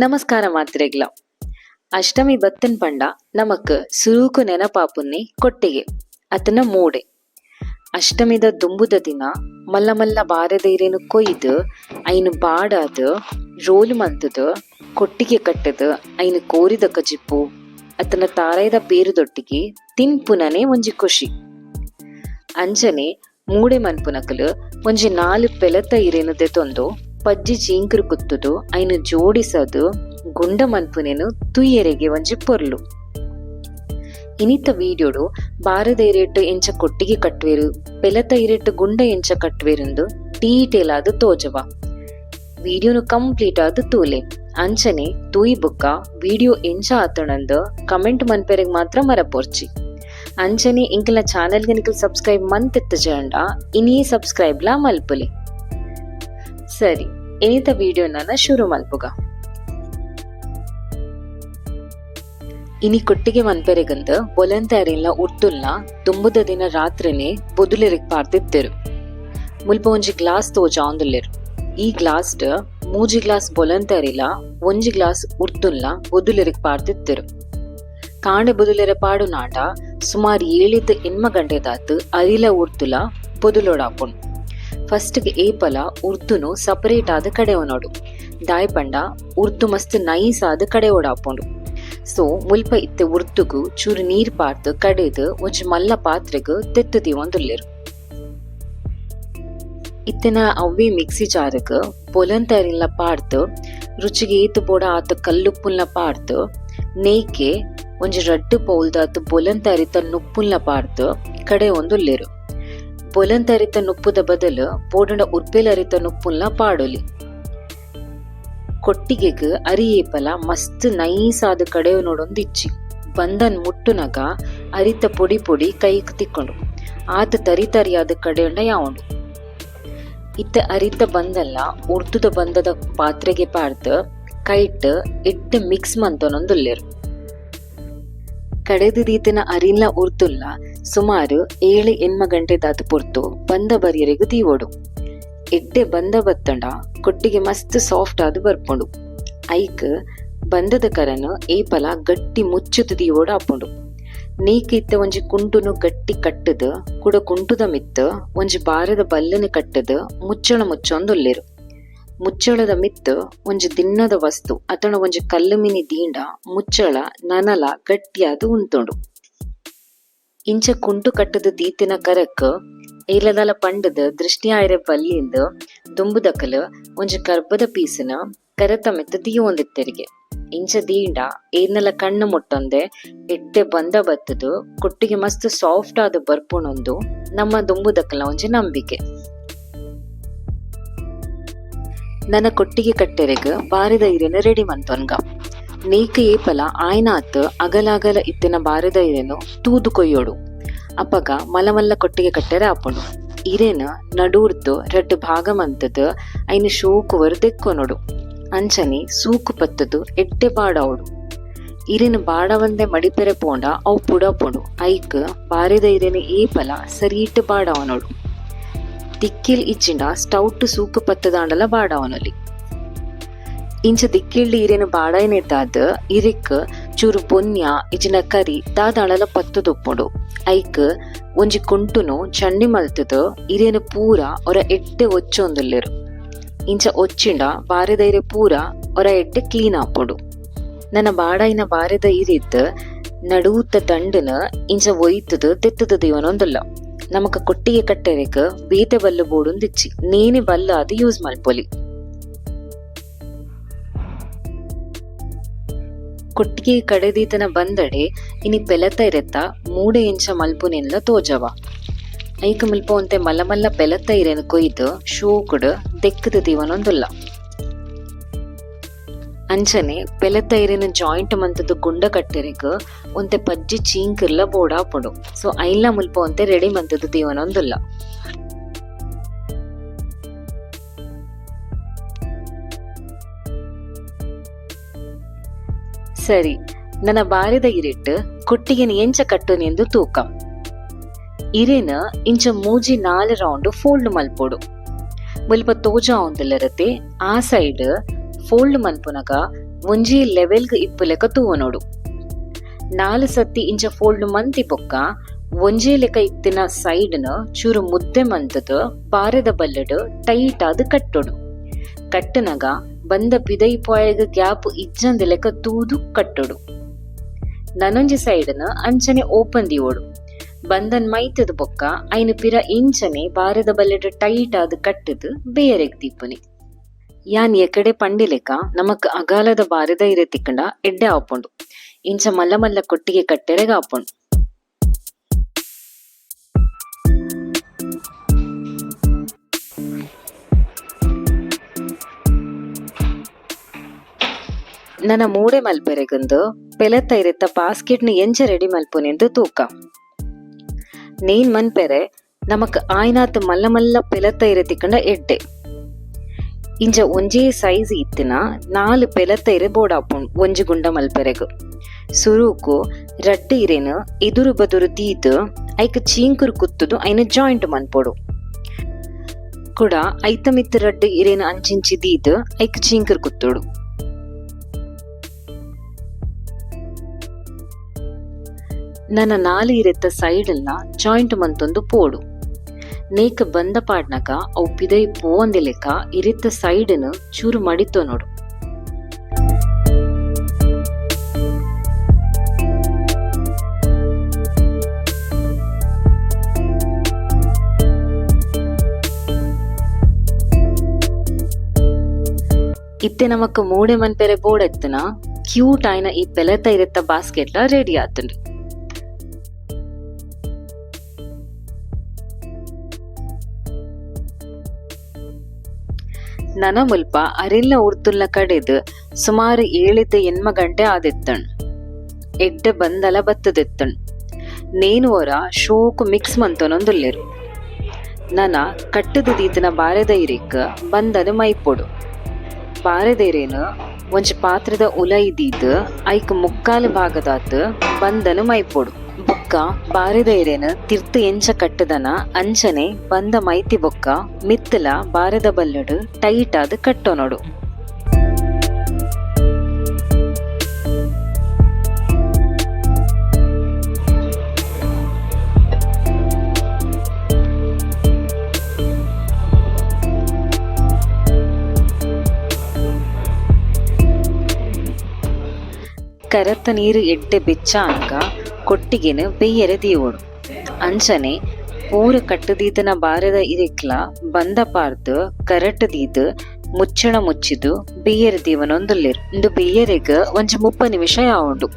ನಮಸ್ಕಾರ ಮಾತ್ರೆಗ್ಲ. ಅಷ್ಟಮಿ ಬತ್ತನ್ ಪಂಡ ನಮಕ್ ಸುರೂಕು ನೆನಪಾಪುನ್ನಿ ಕೊಟ್ಟಿಗೆ ಅತನ ಮೂಡೆ. ಅಷ್ಟಮಿದ ದುಂಬುದ ದಿನ ಮಲ್ಲ ಮಲ್ಲ ಬಾರದೈರೇನು ಕೊಯ್ದು ಐನು ಬಾಡಾದು ರೋಲು ಮಂತದು ಕೊಟ್ಟಿಗೆ ಕಟ್ಟದು ಐನು ಕೋರಿದ ಕಜಿಪ್ಪು ಅತನ ತಾರಾಯ್ದ ಪೇರುದೊಟ್ಟಿಗೆ ತಿನ್ಪುನನೆ ಒಂಜಿ ಖುಷಿ. ಅಂಚನೆ ಮೂಡೆ ಮನ್ಪುನಕಲು ಒಂಜಿ 4 ಪೆಲತ ಇರೇನು ದೆತೊಂದು ಪಜ್ಜಿ ಚೀಂಕರು ಕುತ್ತುದು ಐನು ಜೋಡಿಸದು ಗುಂಡ ಮನ್ಪುನೇನು ತುಯ್ಯೆರೆಗೆ ಒಂಜಿ ಪೊರ್ಲು. ಇನಿತ ವಿಡಿಯೋಡು ಬಾರದ ಇರೇಟ್ ಎಂಚ ಕೊಟ್ಟಿಗೆ ಕಟ್ವೇರು ಪೆಲತ ಇರೇಟ್ ಗುಂಡ ಎಂಚ ಕಟ್ವೇರುಂದು ಡೀಟೇಲ್ ಆದ್ ತೋಜವ. ವಿಡಿಯೋನು ಕಂಪ್ಲೀಟ್ ಆದ್ ತೂಲೆ. ಅಂಚನೆ ತೂಯಿ ಬುಕ್ಕ ವಿಡಿಯೋ ಎಂಚ ಆತಣಂದು ಕಮೆಂಟ್ ಮನ್ಪೆರೆಗ್ ಮಾತ್ರ ಮರಪೋರ್ಚಿ. ಅಂಚನೆ ಇಂಕಲ ಚಾನೆಲ್ಗೆ ನಿಕಲ್ ಸಬ್ಸ್ಕ್ರೈಬ್ ಮಂತೆತ್ತ ಜಂಡ ಇನಿ ಸಬ್ಸ್ಕ್ರೈಬ್ಲ ಮಲ್ಪುಲಿ. ಸರಿ, ಇನಿತ ವಿಡಿಯೋನ ಶುರು ಮಲ್ಪುಗ. ಇನಿ ಕೊಟ್ಟಿಗೆ ಮನ್ಪೆರೆಗಂದು ಬೊಲಂತಾರಿಲ್ಲ ಉರ್ತುಲ್ನ ತುಂಬುದ ದಿನ ರಾತ್ರಿನೇ ಬೊದುಲೆರಿಗ್ ಪಾರ್ದಿತ್ತೆರು. ಮುಲ್ಪ ಒಂಜಿ ಗ್ಲಾಸ್ ತೋಜ ಆಂದುಲ್ಲೆರು. ಈ ಗ್ಲಾಸ್ 3 ಗ್ಲಾಸ್ ಬೊಲಂತಾರಿಲ್ಲ 1 ಗ್ಲಾಸ್ ಉರ್ತುಲ್ನ ಬೊದುಲೆರಿಗ್ ಪಾರ್ದಿತ್ತೆರು. ಕಾಂಡೆ ಬೊದುಲೆರ ಪಾಡು ನಾಂಡ ಸುಮಾರು 7-8 ಗಂಟೆದಾತು ಅರಿಲ ಉರ್ತುಲ ಬೊದುಲೋಡಾಪುಂಡು. ಫಸ್ಟ್ಗೆ ಏಪಲ ಉರ್ದುನು ಸಪರೇಟ್ ಆದ ಕಡೆ ನೋಡು. ದಾಯ್ಪಂಡ ಉರ್ದು ಮಸ್ತ್ ನೈಸ್ ಆದ ಕಡೆ ಓಡಾಪುಂಡು. ಸೊ ಮುಲ್ಪ ಇತ್ತೆ ಉರ್ದುಗು ಚೂರು ನೀರ್ ಪಾರ್ದು ಕಡೆದು ಒಂಜಿ ಮಲ್ಲ ಪಾತ್ರೆಗ್ ತೆತ್ತದಿ ಒಂದುಲ್ಲೆರು. ಇತ್ತೆನ ಅವ್ವೆ ಮಿಕ್ಸಿ ಜಾರಗ್ ಬೊಲಂತಾರಿಲ್ಲ ಪಾಡ್ದು ರುಚಿಗೆ ಏತು ಬೋಡ ಆತ ಕಲ್ಲುಪ್ಪುಲ್ನ ಪಾಡ್ದು ನೇಕೆ ಒಂಜಿ ರಡ್ಡು ಪೌಲ್ದಾತು ಬೊಲಂತಾರಿತ ನುಪ್ಪುಲ್ನ ಪಾಡ್ದು ಕಡೆ ಒಂದುಲ್ಲೆರು. ಬೊಲಂತರಿತ ನುಪ್ಪುದ ಬದಲು ಬೋಡಂಡ ಉರ್ಪೆಲರಿತ ನುಪ್ಪುಲ್ನ ಪಾಡೊಲಿ. ಕೊಟ್ಟಿಗೆಗ್ ಅರಿಯೇಪಲ ಮಸ್ತ್ ನೈಸ್ ಆದ ಕಡೆ ನೋಡೊಂದಿಚ್ಚಿ ಬಂದನ್ ಮುಟ್ಟುನಗ ಅರಿತ ಪೊಡಿ ಪೊಡಿ ಕೈಗ್ ತಿಕ್ಕೊಂಡು ಆತ ತರಿ ತರಿಯಾದ ಕಡೆಯಂಡ ಯಾವಂಡು. ಇತ್ತ ಅರಿತ ಬಂದಲ್ಲ ಉರ್ದುದ ಬಂದದ ಪಾತ್ರೆಗೆ ಪಾಡ್ದು ಕೈಟ್ ಎಡ್ಡೆ ಮಿಕ್ಸ್ ಮಂತೊನೊಂದುಲ್ಲೆರು. ಕಡೆದು ದೀತಿನ ಅರಿಲ್ಲ ಉರ್ತುಲ್ಲ ಸುಮಾರು 7-8 ಗಂಟೆದಾತು ಪೊರ್ತು ಬಂದ ಬರಿಯರೆಗು ತೀವೋಡು. ಎಡ್ಡೆ ಬಂದ ಬತ್ತಂಡ ಕೊಟ್ಟಿಗೆ ಮಸ್ತ್ ಸಾಫ್ಟ್ ಆದ್ ಬರ್ಪುಂಡು. ಐಕ್ ಬಂದದ ಕರನು ಏಪಲ ಗಟ್ಟಿ ಮುಚ್ಚುದು ತೀವೋಡು ಆಪುಂಡು. ನೀಕ್ ಇತ್ತ ಒಂಜಿ ಕುಂಟುನು ಗಟ್ಟಿ ಕಟ್ಟದು ಕುಡ ಕುಂಟುದ ಮಿತ್ತು ಒಂಜಿ ಬಾರದ ಬಲ್ಲನೆ ಕಟ್ಟದು ಮುಚ್ಚಳ ಮುಚ್ಚೊಂದುಲ್ಲೆರು. ಮುಚ್ಚಳದ ಮಿತ್ತು ಒಂಜಿ ದಿನ್ನದ ವಸ್ತು ಅತಣ ಒಂಜಿ ಕಲ್ಲು ಮಿನಿ ದೀಂಡ ಮುಚ್ಚಳ ನನಲ ಗಟ್ಟಿಯಾದು ಉಂತುಂಡು. ಇಂಚ ಕುಂಟು ಕಟ್ಟದ ದೀತಿನ ಕರಕ್ ಏಲದಲ ಪಂಡದ ದೃಷ್ಟಿ ಆಯ್ರೆ ಬಲ್ಲಿಂದ ದುಂಬುದಕಲು ಒಂಜಿ ಕರ್ಬದ ಪೀಸಿನ ಕರತ ಮೆತ್ತ ದೀವೊಂದಿತ್ತೆರಿಗೆ. ಇಂಚ ದೀಂಡ ಏನೆಲ್ಲ ಕಣ್ಣು ಮುಟ್ಟೊಂದೆ ಎಡ್ಡೆ ಬಂದ ಬತ್ತದು ಕೊಟ್ಟಿಗೆ ಮಸ್ತ್ ಸಾಫ್ಟ್ ಆದ ಬರ್ಪುಣೊಂದು ನಮ್ಮ ದುಂಬುದಕಲ ಒಂಜಿ ನಂಬಿಕೆ. ನನ್ನ ಕೊಟ್ಟಿಗೆ ಕಟ್ಟೆರೆಗ್ ಬಾರದ ಇರೆನು ರೆಡಿ ಮಂತೊನ್ಗ. ನೇಕ ಏಪಲ ಆಯ್ನಾತ್ ಅಗಲಾಗಲ ಇತ್ತಿನ ಬಾರದ ಇರೆನು ತೂದು ಕೊಯ್ಯೋಡು. ಅಪಗ ಮಲಮಲ್ಲ ಕೊಟ್ಟಿಗೆ ಕಟ್ಟೆರೆ ಆಪುಂಡು. ಇರೆನ ನಡೂರ್ದು 2 ಭಾಗ ಮಂತದ ಐನು ಶೋಕುವರು ದೆಕ್ಕೊನೊಡು. ಅಂಚನೆ ಸೂಕು ಪತ್ತದು ಎಡ್ಡೆ ಬಾಡಾವಡು. ಇರೆನು ಬಾಡವಂದೆ ಮಡಿಪೆರೆ ಪೋಂಡ ಅವು ಪುಡಪುಂಡು. ಐಕ್ ಬಾರದ ಇರೆನು ಏಪಲ ಸರೀಟ್ ಬಾಡವನೊಡು. ದಿಕ್ಕಿಲ್ ಇಚ್ಚಿಂಡ ಸ್ಟೌಟ್ ಸೂಕು ಪತ್ತದಾಂಡಲ ಬಾಡವನೊಲಿ. ಇಂಚ ದಿಕ್ಕಿಲ್ಡಿ ಇರೇನು ಬಾಡಾಯ್ನೆದ್ದಾದ ಇರಿಕ್ ಚೂರು ಪೊನ್ಯ ಇಜಿನ ಕರಿ ದಾದಾಳಲ ಪತ್ತದೊಪ್ಪುಂಡು. ಐಕ್ ಒಂಜಿ ಕುಂಟುನು ಚಂಡಿ ಮಲ್ತದ ಇರೇನು ಪೂರ ಒರ ಎಡ್ಡೆ ಒಚ್ಚೊಂದುಲ್ಲೆರು. ಇಂಚ ಒಚ್ಚಿಂಡ ಬಾರದ ಇರೆ ಪೂರ ಒರ ಎಡ್ಡೆ ಕ್ಲೀನ್ ಆಪುಂಡು. ನನ್ನ ಬಾಡಾಯಿನ ಬಾರದ ಇರಿದ್ ನಡೂತ ದಂಡನ ಇಂಚ ಒಯ್ತದ ತೆತ್ತದ ದೇವನೊಂದುಲ್ಲ. ನಮಕ ಕೊಟ್ಟಿಗೆ ಕಟ್ಟೆರೆಗ್ ಬೇತೆ ಬಲ್ಲು ಬೋಡುಂದಿಚ್ಚಿ ನೇನೆ ಬಲ್ಲ ಅದು ಯೂಸ್ ಮಲ್ಪೊಲಿ. ಕೊಟ್ಟಿಗೆ ಕಡೆದೀತನ ಬಂದಡೆ ಇನಿ ಪೆಲತ ಇರೆತ್ತ ಮೂಡೆ ಎಂಚ ಮಲ್ಪುನೆಲ್ಲ ತೋಜವ. ಐಕ ಮಿಲ್ಪ ಒಂತೆ ಮಲ್ಲ ಪೆಲತ ಇರೆನು ಕೊಯ್ದು ಶೋಕುಡು ದೆಕ್ಕದ ದೀವನೊಂದುಲ್ಲ. ಅಂಚನೆ ಪೆಲತ ಇರೆನು ಜಾಯಿಂಟ್ ಮಂತದ್ದು ಗುಂಡ ಕಟ್ಟೆರೆಗ್ ಒಂತೆ ಪಜ್ಜಿ ಚೀಂಕಿರ್ಲ ಬೋಡಾಪುಂಡು. ಸೊ ಐಲ್ಲ ಮುಲ್ಪ ಒಂತೆ ರೆಡಿ ಮಂತದ್ದು ದೀವನೊಂದುಲ್ಲ. ಸರಿ, ನನ್ನ ಬಾರದ ಇರಿಟ್ಟು ಕೊಟ್ಟಿಗೆನ ಎಂಚ ಕಟ್ಟುನೆಂದು ತೂಕ. ಇರೇನ ಇಂಚ ಮೂಜಿ 4 ರೌಂಡ್ ಫೋಲ್ಡ್ ಮಲ್ಪೋಡು. ಮುಲ್ಪ ತೋಜ ಆವೊಂದುಲ್ಲರತೆ ಆ ಸೈಡ್ ಫೋಲ್ಡ್ ಮನ್ಪುನಗ ಒಂಜಿ ಲೆವೆಲ್ಗ್ ಇಪ್ಪು ಲೆಕ್ಕ ತೂವನೋಡು. 4 ಸತಿ ಇಂಚ ಫೋಲ್ಡ್ ಮಂತಿ ಬೊಕ್ಕ ಒಂಜೇ ಲೆಕ್ಕ ಇತ್ತಿನ ಸೈಡ್ನ ಚೂರು ಮುದ್ದೆ ಮಂತದ ಬಾರೆದ ಬಲ್ಲಡ್ ಟೈಟ್ ಆದ್ ಕಟ್ಟೊಡು. ಕಟ್ಟನಗ ಬಂದ ಪಿದೈ ಪಾಯಗ ಗ್ಯಾಪ್ ಇಜ್ಜಂದ ಲೆಕ್ಕ ತೂದು ಕಟ್ಟೊಡು. ನನೊಂಜಿ ಸೈಡ್ನ ಅಂಚನೆ ಓಪನ್ ದಿಯೋಡು. ಬಂದನ್ ಮೈತದ ಬೊಕ್ಕ ಐನು ಪಿರ ಇಂಚನೆ ಬಾರೆದ ಬಲ್ಲಡ್ ಟೈಟ್ ಆದ್ ಕಟ್ಟದ್ ಬೇರೆಗ್ ದೀಪುನಿ. ಯಾನ್ ಎಕಡೆ ಪಂಡಿಲೆಕ ನಮಕ್ ಅಗಾಲದ ಬಾರೆದ ಇರೆ ತಿಕ್ಕಂಡ ಎಡ್ಡೆ ಆಪುಂಡು. ಇಂಚ ಮಲ್ಲ ಮಲ್ಲ ಕೊಟ್ಟಿಗೆ ಕಟ್ಟೆರೆಗ ಆಪುಂಡು. ನನ್ನ ಮೂಡೆ ಮಲ್ಪೆರೆಗಂದು ಪೆಲತ್ತ ಇರತ್ತ ಬಾಸ್ಕೆಟ್ನ ಎಂಚ ರೆಡಿ ಮಲ್ಪುನೆಂದು ತೂಕ. ನೇನ್ ಮನ್ಪೆರೆ ನಮಕ್ ಆಯ್ನಾತ್ ಮಲ್ಲ ಮಲ್ಲ ಪೆಲತ್ತ ಇರೆ ತಿಕ್ಕಂಡ ಎಡ್ಡೆ. ಇಂಚ ಒಂಜೇ ಸೈಜ್ ಇತ್ತಿನ 4 ಪೆಲತ್ತ ಇರೆ ಬೋಡಾಪುಂಡು ಒಂಜಿ ಗುಂಡ ಮಲ್ಪೆರೆಗ್. ಸುರುಕು ರಡ್ಡು ಇರೆನು ಎದುರು ಬದುರು ದೀದ್ ಐಕ್ ಚೀಂಕುರು ಕುತ್ತುದು ಐನ ಜಾಯಿಂಟ್ ಮನ್ಪೊಡು. ಕುಡ ಐತ ಮಿತ್ ರಡ್ಡು ಇರೆನು ಅಂಚಿಂಚಿ ದೀದ್ ಐಕ್ ಚೀಂಕುರು ಕುತ್ತೋಡು. ನನ್ನ 4 ಇರೆತ್ತ ಸೈಡ್ಲ ಜಾಯಿಂಟ್ ಮಂತೊಂದು ಪೋಡು. ನೇಕ್ ಬಂದ ಪಾಡ್ನಕ ಅವು ಪಿದೈ ಪೋಂದೆ ಲೆಕ್ಕ ಇರಿತ್ತ ಸೈಡ್ನ ಚೂರು ಮಡಿತೋ ನೋಡು. ಇತ್ತೆ ನಮಕ್ ಮೂಡೆ ಮನ್ಪೆರೆ ಬೋರ್ಡ್ ಎತ್ತನ ಕ್ಯೂಟ್ ಆಯ್ನ ಈ ಪೆಲತ್ತ ಇರೆತ್ತ ಬಾಸ್ಕೆಟ್ಲ ರೆಡಿ ಆತುಂಡು. ನನ ಮುಲ್ಪ ಅರೆಲ್ಲ ಉರ್ತುಲ್ನ ಕಡೆದ್ ಸುಮಾರು 7-8 ಗಂಟೆ ಆದೆತ್ತಣ್. ಎಡ್ಡೆ ಬಂದಲ ಬತ್ತದೆತ್ತಣ್. ನೇನು ಅವರ ಶೋಕು ಮಿಕ್ಸ್ ಮಂತೊನೊಂದುಲ್ಲೆರು. ನನ ಕಟ್ಟದ ದೀತನ ಬಾರೆದ ಇರಿಕ್ ಬಂದನು ಮೈಪೊಡು. ಬಾರೆದ ಇರೇನು ಒಂಜಿ ಪಾತ್ರದ ಉಲೈ ದೀದ್ ಐಕ್ ಮುಕ್ಕಾಲು ಭಾಗದಾತ್ ಬಂದನು ಮೈಪೊಡು. ಬೊಕ್ಕ ಬಾರೆದ ಇರೇನು ತಿರ್ತು ಎಂಚ ಕಟ್ಟದನ ಅಂಚನೆ ಬಂದ ಮೈತಿ ಬೊಕ್ಕ ಮಿತ್ತಲ ಬಾರೆದ ಬಲ್ಲಡ್ ಟೈಟ್ ಆದ್ ಕಟ್ಟೊನೊಡು. ಕರತ್ತ ನೀರು ಎಡ್ಡೆ ಬೆಚ್ಚ ಅಂಕ ಕೊಟ್ಟಿಗೆನು ಬೆಯ್ಯರೆ ದೀವೋಡು. ಅಂಚನೆ ಪೂರ ಕಟ್ಟದೀತನ ಬಾರೆದ ಇರಿಕ್ಲ ಬಂದ ಪಾರ್ದು ಕರಟ್ ದೀದ್ ಮುಚ್ಚಳ ಮುಚ್ಚಿದು ಬೆಯ್ಯರೆ ದೀವನೊಂದುಲ್ಲೆರು. ಇಂದು ಬೆಯ್ಯರೆಗ್ ಒಂಜಿ 30 ನಿಮಿಷ ಯಾವುಂಡು.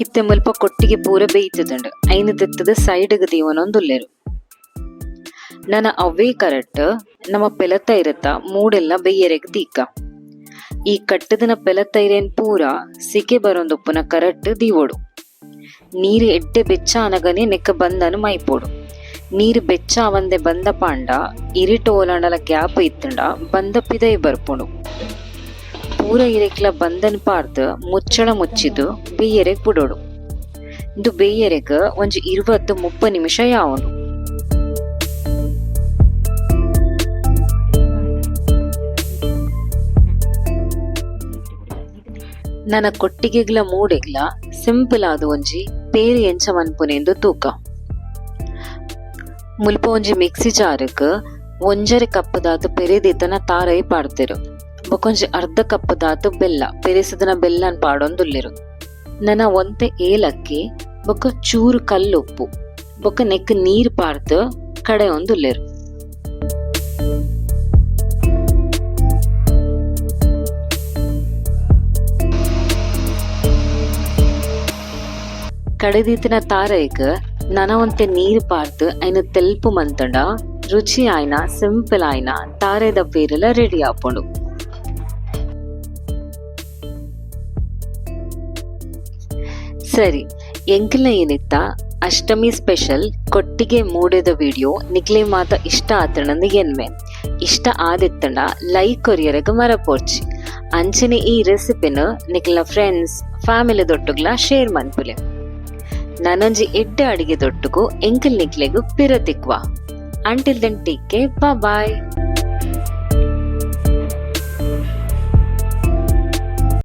ಇತ್ತೆ ಮುಲ್ಪ ಕೊಟ್ಟಿಗೆ ಪೂರ ಬೇಯ್ತದಂಡು ಐನು ತೆತ್ತದ ಸೈಡ್ಗ್ ದೀವನೊಂದುಲ್ಲೆರು. ನನ್ನ ಅವೇ ಕರೆಕ್ಟ್ ನಮ್ಮ ಪೆಲತ್ತ ಇರತ್ತ ಮೂಡೆಲ್ಲ ಬೆಯ್ಯರೆಗ್ ದೀಕ. ಈ ಕಟ್ಟದನ ಪೆಲತ್ತ ಇರೇನ್ ಪೂರ ಸಿಕೆ ಬರೊಂದೊಪ್ಪುನ ಕರೆಕ್ಟ್ ದೀವೋಡು. ನೀರು ಎಡ್ಡೆ ಬೆಚ್ಚ ಅನಗನೆ ನೆಕ್ಕ ಬಂದನು ಮೈಪೋಡು. ನೀರು ಬೆಚ್ಚ ಅವಂದೆ ಬಂದ ಪಾಂಡ ಇರಿಟೋಲಂಡಲ ಗ್ಯಾಪ್ ಇತ್ತಂಡ ಬಂದ ಪಿದೈ ಬರ್ಪುಂಡು. ಪೂರ ಇರೆಕ್ಲ ಬಂದನ್ ಪಾರ್ದು ಮುಚ್ಚಳ ಮುಚ್ಚಿದು ಬೆಯ್ಯರೆಗ್ ಬಿಡೋಡು. ಇದು ಬೆಯ್ಯರೆಗ್ ಒಂಜಿ 20-30 ನಿಮಿಷ ಯಾವನು. ನನ್ನ ಕೊಟ್ಟಿಗೆಗ್ಲ ಮೂಡೆಗ್ಲ ಸಿಂಪಲ್ ಆದ ಒಂಜಿ ಪೇರಿ ಎಂಚ ಮನ್ಪುನೆಂದು ತೂಕ. ಮುಲ್ಪ ಒಂಜಿ ಮಿಕ್ಸಿ ಜಾರಕ್ 1 ಕಪ್ಪದಾತು ಪೆರೆದಿತನ ತಾರೈ ಪಾಡ್ತೆರು. ಬೊಕೊಂಜಿ ಅರ್ಧ ಕಪ್ಪದಾತು ಬೆಲ್ಲ ಪೆರೆಸದನ ಬೆಲ್ಲನ್ ಪಾಡೊಂದುಲ್ಲೆರು. ನನ್ನ ಒಂತೆ ಏಲಕ್ಕಿ ಬೊಕ್ಕ ಚೂರು ಕಲ್ಲುಪ್ಪು ಬೊಕ್ಕ ನೆಕ್ ನೀರ್ ಪಾರ್ದು ಕಡೆ ಒಂದುಲ್ಲೆರು. ಕಡೆದೀತಿನ ತಾರೈಕ್ ನನ ಒಂತೆ ನೀರ್ ಪಾರ್ದು ಐನ ತೆಲ್ಪು ಮಂತಂಡ ರುಚಿ ಆಯ್ನ ಸಿಂಪಲ್ ಆಯ್ನ ತಾರೆದ ಪೇರೆಲ ರೆಡಿ ಆಪುಂಡು. ಸರಿ, ಎಂಕಲ್ನ ಏನಿತ್ತ ಅಷ್ಟಮಿ ಸ್ಪೆಷಲ್ ಕೊಟ್ಟಿಗೆ ಮೂಡೆದ ವಿಡಿಯೋ ನಿಕ್ಲೆ ಮಾತ ಇಷ್ಟ ಆತಣಂದು ಎನ್ಮೆ. ಇಷ್ಟ ಆದಿತ್ತಂಡ ಲೈಕ್ ಕೊರಿಯರೆಗ್ ಮರಪೋರ್ಚಿ. ಅಂಚನೆ ಈ ರೆಸಿಪಿನ ನಿಕ್ಲ ಫ್ರೆಂಡ್ಸ್ ಫ್ಯಾಮಿಲಿ ದೊಟ್ಟುಗ್ಲ ಶೇರ್ ಮನ್ಪುಲೆ. ನನೊಂಜಿ ಎಡ್ಡೆ ಅಡಿಗೆ ದೊಟ್ಟುಗು ಎಂಕಲ್ ನಿಕ್ಲೆಗು ಪಿರತಿಕ್ವಾ. Until then, take care. Bye bye.